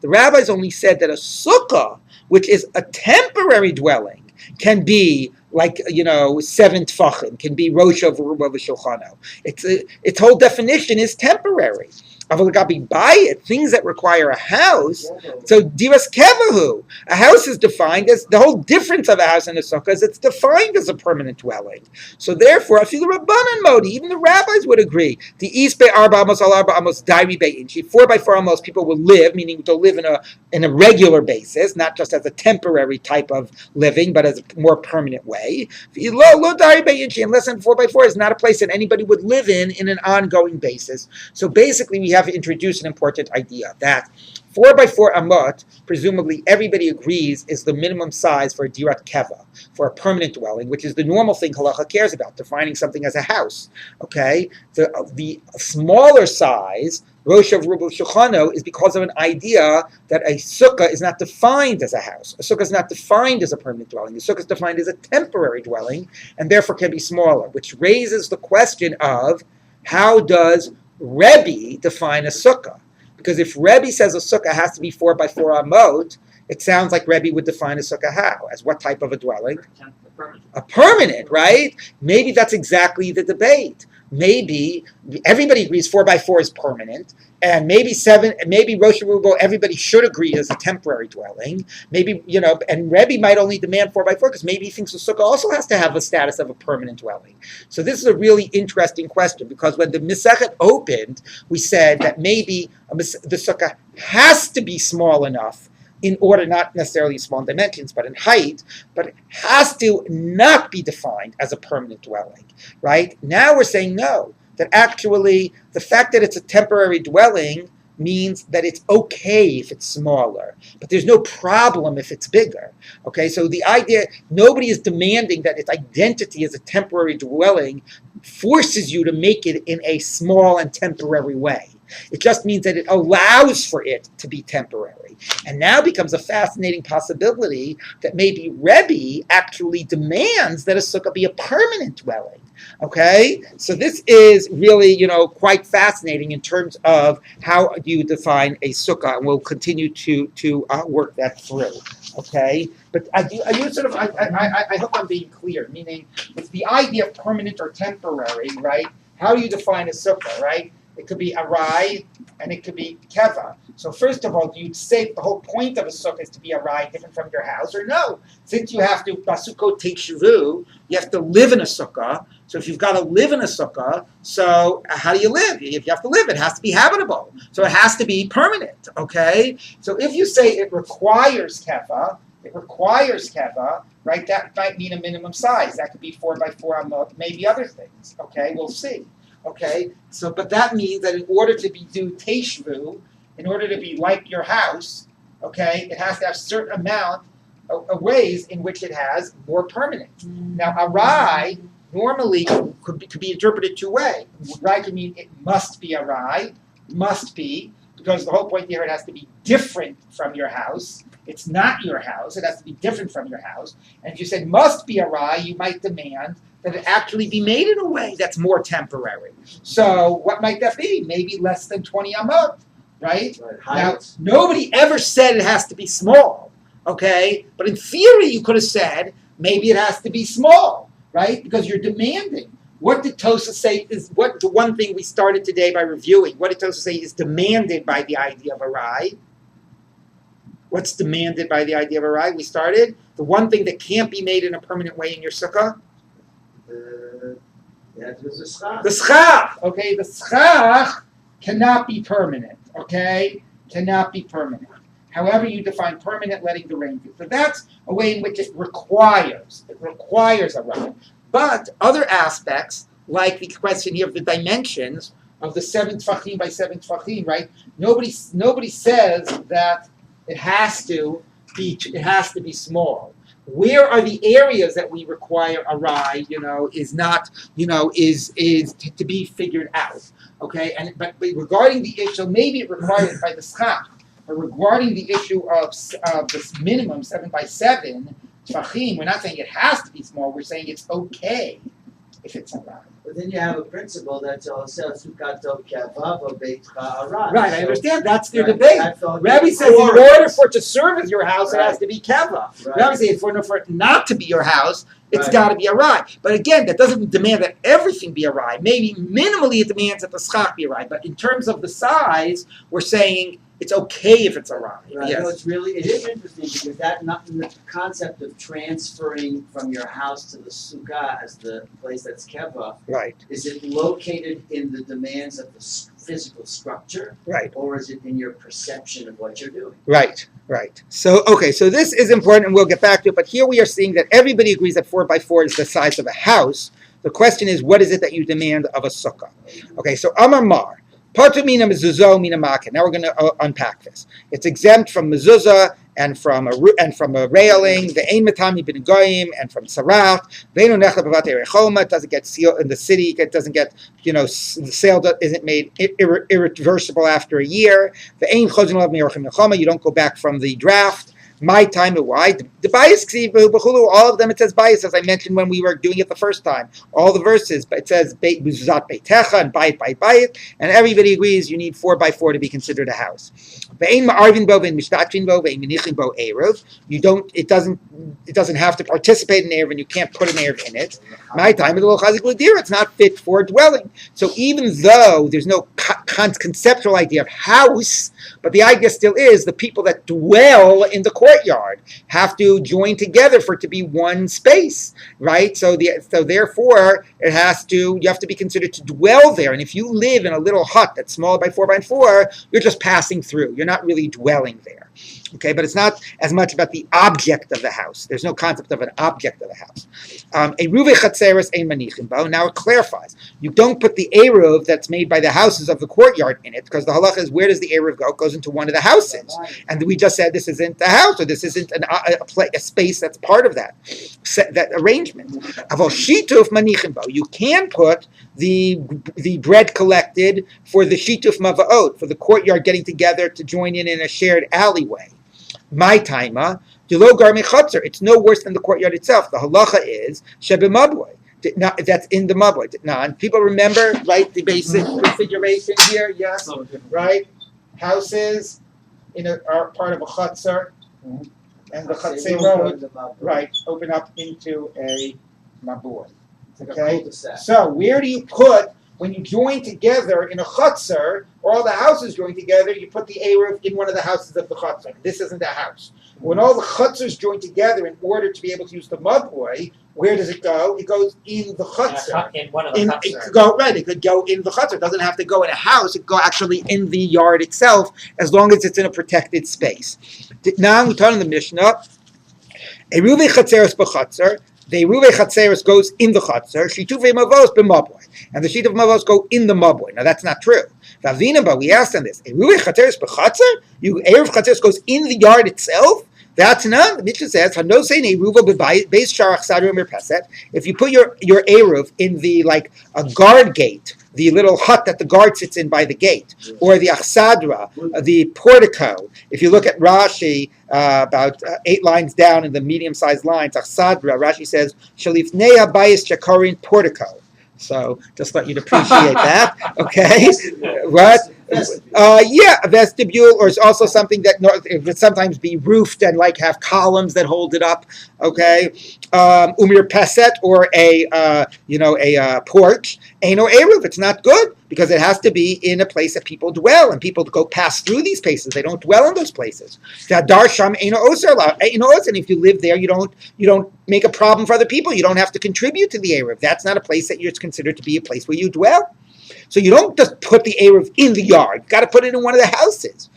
The rabbis only said that a sukkah, which is a temporary dwelling, can be like 7 tfachim, can be rosh over shulchano. Its whole definition is temporary. Things that require a house. So divas kevahu, a house is defined as the whole difference of a house and a sukkah is it's defined as a permanent dwelling. So therefore, I feel the Rabbanan modi, even the rabbis would agree. The isbe arba amos al arba amos dairi beinchi, 4 by 4 amos people will live, meaning they'll live in a regular basis, not just as a temporary type of living, but as a more permanent way. Lo dairi beinchi, and less than 4 by 4 is not a place that anybody would live in an ongoing basis. So basically, we have have introduced an important idea that 4x4 amot, presumably everybody agrees, is the minimum size for a dirat keva, for a permanent dwelling, which is the normal thing halacha cares about, defining something as a house. Okay, the smaller size, Rosh of Rubu Shulchano, is because of an idea that a sukkah is not defined as a house. A sukkah is not defined as a permanent dwelling. A sukkah is defined as a temporary dwelling, and therefore can be smaller, which raises the question of how does Rebbe define a sukkah? Because if Rebbe says a sukkah has to be 4x4 amot, it sounds like Rebbe would define a sukkah how? As what type of a dwelling? A permanent, right? Maybe that's exactly the debate. Maybe everybody agrees 4x4 is permanent, and maybe Rosh Hashanah, everybody should agree is a temporary dwelling. Maybe, and Rebbe might only demand 4x4 because maybe he thinks the sukkah also has to have the status of a permanent dwelling. So this is a really interesting question, because when the Masechet opened, we said that maybe the sukkah has to be small enough in order, not necessarily small in dimensions, but in height, but it has to not be defined as a permanent dwelling, right? Now we're saying no, that actually the fact that it's a temporary dwelling means that it's okay if it's smaller, but there's no problem if it's bigger, okay? So the idea, nobody is demanding that its identity as a temporary dwelling forces you to make it in a small and temporary way. It just means that it allows for it to be temporary. And now becomes a fascinating possibility that maybe Rebbe actually demands that a sukkah be a permanent dwelling. Okay? So this is really, quite fascinating in terms of how you define a sukkah, and we'll continue to work that through. Okay? But I hope I'm being clear, meaning it's the idea of permanent or temporary, right? How do you define a sukkah, right? It could be arai, and it could be keva. So first of all, do you say the whole point of a sukkah is to be arai, different from your house, or no? Since you have to, basukot teshuvu, you have to live in a sukkah. So if you've got to live in a sukkah, so how do you live? If you have to live, it has to be habitable. So it has to be permanent, okay? So if you say it requires keva, right, that might mean a minimum size. That could be 4x4, maybe other things, okay? We'll see. Okay, so but that means that in order to be do teshvu, in order to be like your house, okay, it has to have a certain amount of ways in which it has more permanent. Now, arai normally could be interpreted two ways. Arai could mean it must be arai, because the whole point here, it has to be different from your house. It's not your house. It has to be different from your house. And if you said must be arai, you might demand that it actually be made in a way that's more temporary. So what might that be? Maybe less than 20 amot, right? Now, nobody ever said it has to be small, okay? But in theory, you could have said maybe it has to be small, right? Because you're demanding. What did Tosa say is what the one thing we started today by reviewing? What did Tosa say is demanded by the idea of arai? What's demanded by the idea of arai? We started the one thing that can't be made in a permanent way in your sukkah. The schach. Okay, the schach cannot be permanent. Okay, cannot be permanent. However you define permanent, letting the rain do. So that's a way in which it requires a right. But other aspects, like the question here of the dimensions of the 7 tfachim by 7 tfachim, right? Nobody says that it has to be small. Where are the areas that we require arai? Is not, is to be figured out. Okay, but regarding the issue, maybe it requires it by the schach. But regarding the issue of this minimum 7 by 7 tfachim, we're not saying it has to be small. We're saying it's okay if it's arai. But then you have a principle that's also Sukkah Kevavo Beitcha Arai. Right, I understand. That's their debate. Rabbi says in order for it to serve as your house, it has to be keva. Right. Rabbi says for it not to be your house, it's got to be arai. But again, that doesn't demand that everything be arai. Maybe minimally it demands that the schach be arai. But in terms of the size, we're saying it's okay if it's arai. Right. Yes. No, it is interesting because the concept of transferring from your house to the sukkah as the place that's keva. Right. Is it located in the demands of the physical structure? Right. Or is it in your perception of what you're doing? Right. So this is important, and we'll get back to it. But here we are seeing that everybody agrees that 4x4 is the size of a house. The question is, what is it that you demand of a sukkah? Okay, so Amar Mar. Partu mina mezuzah mina makkah. Now we're going to unpack this. It's exempt from mezuzah and from a railing. The ein matami bin goyim and from sarat. Veinu nechla b'vat erechoma. It doesn't get sealed in the city. It doesn't get the sale isn't made irreversible after a year. The ein chozin alav miyorchim nechoma. You don't go back from the draft. My time and why the bias all of them it says bias, as I mentioned when we were doing it the first time. All the verses, but it says buzat beitecha and bayit, and everybody agrees you need 4x4 to be considered a house. You don't. It doesn't have to participate in eruv, and you can't put an eruv in it. My time it's not fit for dwelling. So even though there's no conceptual idea of house, but the idea still is the people that dwell in the courtyard have to join together for it to be one space, right? So therefore you have to be considered to dwell there. And if you live in a little hut that's small by 4x4, you're just passing through. You're not really dwelling there. Okay, but it's not as much about the object of the house. There's no concept of an object of the house. Eruv chatzeres ein manichim bo. Now it clarifies. You don't put the eruv that's made by the houses of the courtyard in it, because the halacha is, where does the eruv go? It goes into one of the houses. And we just said this isn't a house, or this isn't a space that's part of that arrangement. Avol shituf manichim bo. You can put the bread collected for the shituf mava'ot, for the courtyard getting together to join in a shared alleyway. My taima, it's no worse than the courtyard itself. The halacha is shebimabway. That's in the mabway. And people remember, right, the basic configuration here, yes, right? Houses are part of a chutzner, and the chutzner road, right, open up into a mabway. Okay, so where do you put, when you join together in a chutzner, or all the houses join together, you put the eruv in one of the houses of the chutzner. This isn't a house. When all the chutzers join together in order to be able to use the mabway, where does it go? It goes in the chutzner. In one of the chutzner. It could go in the chutzner. It doesn't have to go in a house. It could go actually in the yard itself, as long as it's in a protected space. Now we turn to the Mishnah. Eruv chatzeres b'chutzner. The Eruv chatzeres goes in the chutzner. Shitufei mavos b'mabway. And the sheet of mavos go in the mabway. Now that's not true. But we asked them this. Eruv chatzeres b'chutzner? Eruv chatzeres goes in the yard itself? That's not. The Mishnah says, if you put your eruv in the a guard gate, the little hut that the guard sits in by the gate, or the achsadra, the portico. If you look at Rashi, about 8 lines down in the medium-sized lines, achsadra, Rashi says, Shalifnei habayis chakorin portico. So just let you appreciate that, okay? What? A vestibule, or it's also something that it would sometimes be roofed and have columns that hold it up, okay? Umir paset, or a porch. Eino eruv, it's not good because it has to be in a place that people dwell, and people go pass through these places. They don't dwell in those places. Dar sham eino oser, and if you live there, you don't make a problem for other people. You don't have to contribute to the eruv. That's not a place that it's considered to be a place where you dwell. So you don't just put the eruv in the yard. You've got to put it in one of the houses.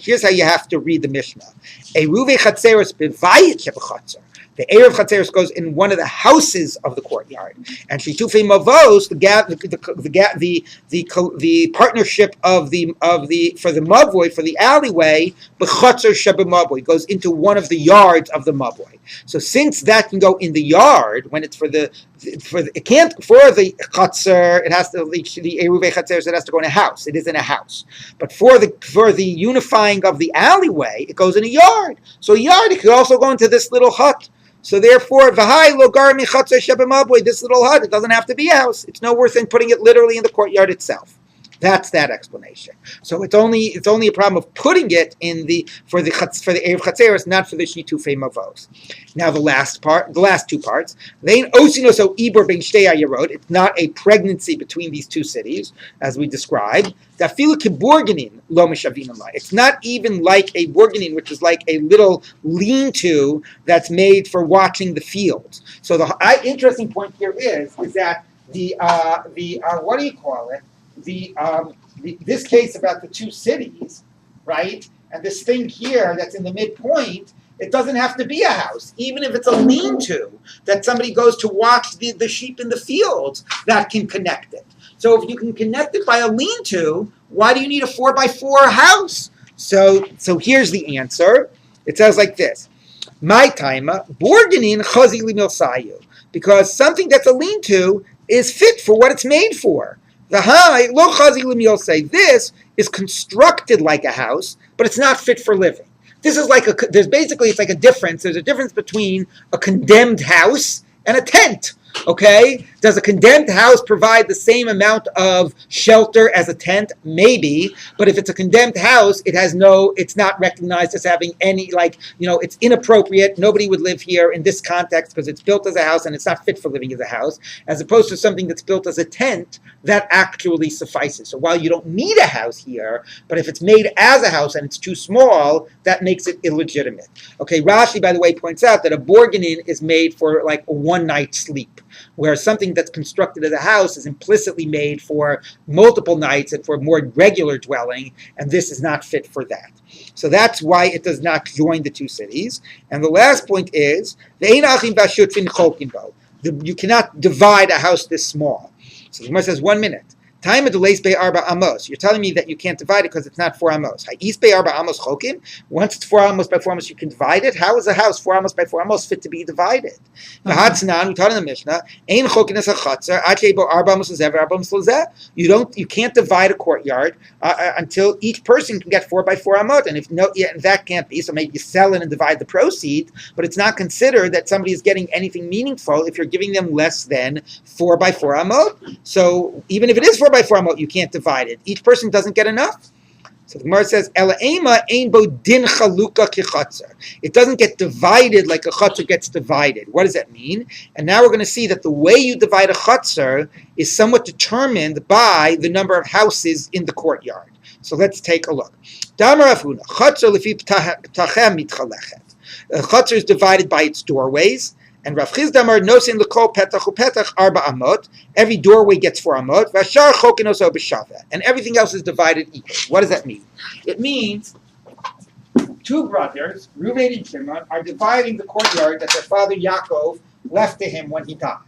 Here's how you have to read the Mishnah. Eruv chatzeres b'vayit sheb'chatzer. The eruv chatzeres goes in one of the houses of the courtyard, and shitufei mavos, the partnership of the for the mavoi, for the alleyway, b'chatzer sheb'mavoi, goes into one of the yards of the mavoi. So since that can go in the yard, when it's for the chatzer, it has to the eruv chatzeres, it has to go in a house. It is in a house, but for the unifying of the alleyway, it goes in a yard. So a yard, it could also go into this little hut. So therefore, this little hut, it doesn't have to be a house. It's no worse than putting it literally in the courtyard itself. That's that explanation. So it's only a problem of putting it for the eruv chatzeres, not for the shitufei mavos. Now the last two parts. It's not a pregnancy between these two cities, as we described. It's not even like a borganin, which is like a little lean-to that's made for watching the fields. So the interesting point here is that the what do you call it? This case about the two cities, right? And this thing here that's in the midpoint, it doesn't have to be a house. Even if it's a lean-to that somebody goes to watch the sheep in the fields, that can connect it. So if you can connect it by a lean-to, why do you need a 4x4 house? So here's the answer. It says like this. My timer, borganin chazi limilsayu. Because something that's a lean-to is fit for what it's made for. The high, lo chazi limilsay. This is constructed like a house, but it's not fit for living. This is like it's like a difference. There's a difference between a condemned house and a tent. Okay? Does a condemned house provide the same amount of shelter as a tent? Maybe. But if it's a condemned house, it's not recognized as having any, it's inappropriate. Nobody would live here in this context because it's built as a house and it's not fit for living as a house, as opposed to something that's built as a tent that actually suffices. So while you don't need a house here, but if it's made as a house and it's too small, that makes it illegitimate. Okay, Rashi, by the way, points out that a borganin is made for like a one-night sleep, where something that's constructed as a house is implicitly made for multiple nights and for more regular dwelling, and this is not fit for that. So that's why it does not join the two cities. And the last point is, you cannot divide a house this small. So the Gemara says, 1 minute. Time of delays by arba amos. You're telling me that you can't divide it because it's not 4 amos. Ha'is by arba amos chokim. Once it's 4 amos by 4 amos, you can divide it. How is a house 4 amos by 4 amos fit to be divided? V'hatznan, we taught in the Mishnah. Ein chokin es hachatzer. Achei bo arba amos lezev, arba amos lezeh. You can't divide a courtyard until each person can get 4 by 4 amot. And that can't be. So maybe you sell it and divide the proceeds. But it's not considered that somebody is getting anything meaningful if you're giving them less than 4 by 4 amot. So even if it is 4 by 4 amot, you can't divide it. Each person doesn't get enough. So the Gemara says, "Ela ema ein bo din chaluka kichatzer." It doesn't get divided like a chatzar gets divided. What does that mean? And now we're going to see that the way you divide a chatzar is somewhat determined by the number of houses in the courtyard. So let's take a look. Damar Afuna, chatzar lefi ptachem mitchalechet. A chatzar is divided by its doorways. And Rav Chizdamar nosin l'kol petach upetach arba amot. Every doorway gets 4 amot. V'ashar chokin oso b'shaveh. And everything else is divided equally. What does that mean? It means 2 brothers, Reuven and Shimon, are dividing the courtyard that their father Yaakov left to him when he died.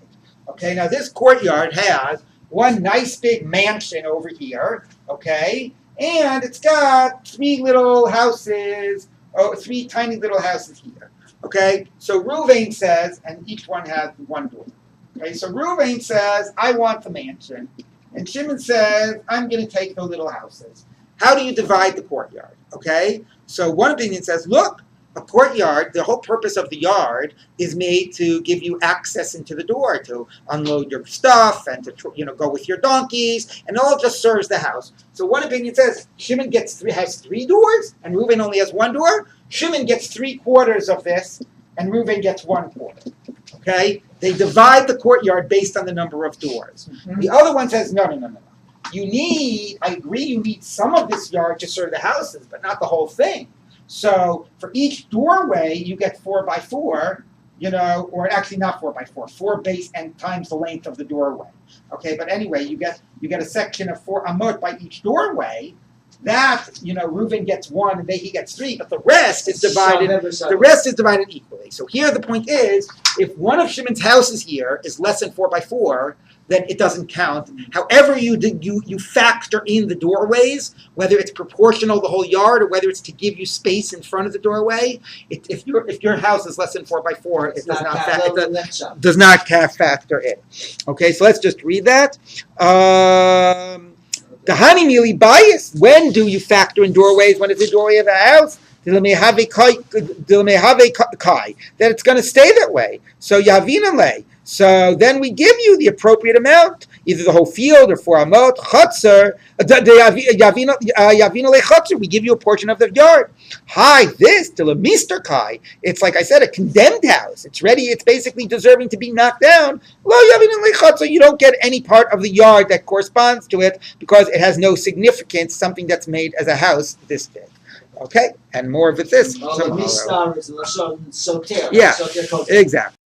Okay, now this courtyard has one nice big mansion over here. Okay, and it's got 3 little houses. 3 tiny little houses here. Okay, so Reuven says, and each one has 1 door. Okay, so Reuven says, I want the mansion. And Shimon says, I'm going to take the little houses. How do you divide the courtyard? Okay, so one opinion says, look, a courtyard, the whole purpose of the yard is made to give you access into the door, to unload your stuff and to go with your donkeys, and it all just serves the house. So one opinion says Shimon has 3 doors and Reuven only has 1 door. Shimon gets 3/4 of this and Reuven gets 1/4. Okay? They divide the courtyard based on the number of doors. Mm-hmm. The other one says, no. I agree you need some of this yard to serve the houses, but not the whole thing. So for each doorway, you get 4 by 4, or actually not 4 by 4, 4 base and times the length of the doorway. Okay, but anyway, you get a section of 4 amot by each doorway. That Reuven gets 1 and he gets 3, but the rest is divided. The rest is divided equally. So here the point is, if one of Shimon's houses here is less than 4 by 4, then it doesn't count. However you factor in the doorways, whether it's proportional the whole yard or whether it's to give you space in front of the doorway. If your house is less than 4 by 4, it does not factor in. Okay, so let's just read that. The honey mealy bias. When do you factor in doorways? When it's a doorway of a house? That it's going to stay that way. So yavinale. So then we give you the appropriate amount, either the whole field or 4 amot. Chatzar, yavinale chatzar. We give you a portion of the yard. Hi, this till a mister kai. It's like I said, a condemned house. It's ready. It's basically deserving to be knocked down. Lo yavinale chatzar. You don't get any part of the yard that corresponds to it because it has no significance. Something that's made as a house this big. Okay, and more of it this. Mistar is Lashon Soter. Yeah, exactly.